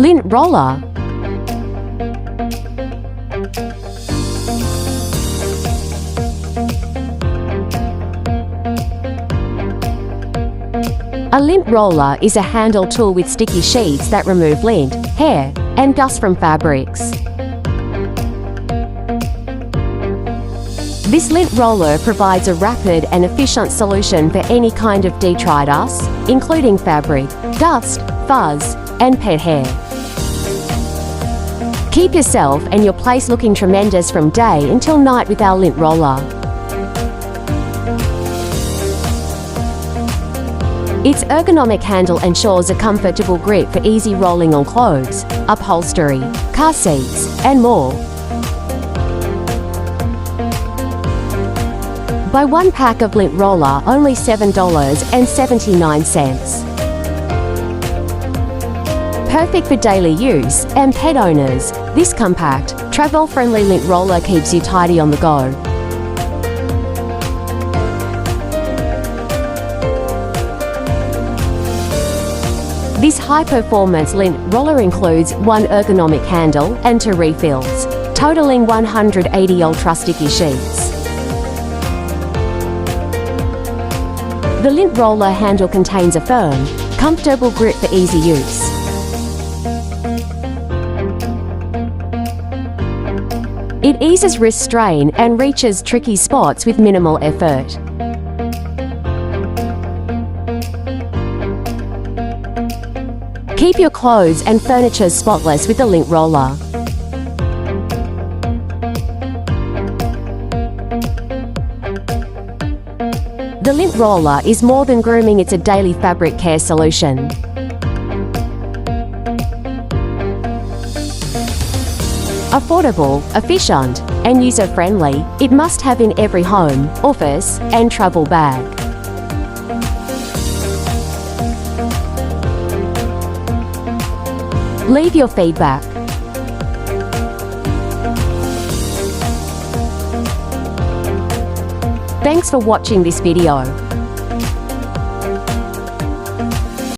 Lint roller. A lint roller is a handle tool with sticky sheets that remove lint, hair, and dust from fabrics. This lint roller provides a rapid and efficient solution for any kind of detritus, including fabric, dust, fuzz, and pet hair. Keep yourself and your place looking tremendous from day until night with our lint roller. Its ergonomic handle ensures a comfortable grip for easy rolling on clothes, upholstery, car seats, and more. Buy one pack of lint roller, only $7.79. Perfect for daily use and pet owners, this compact, travel-friendly lint roller keeps you tidy on the go. This high-performance lint roller includes one ergonomic handle and 2 refills, totaling 180 ultra-sticky sheets. The lint roller handle contains a firm, comfortable grip for easy use. It eases wrist strain and reaches tricky spots with minimal effort. Keep your clothes and furniture spotless with the lint roller. The lint roller is more than grooming, it's a daily fabric care solution. Affordable, efficient, and user-friendly, it must have in every home, office, and travel bag. Leave your feedback. Thanks for watching this video.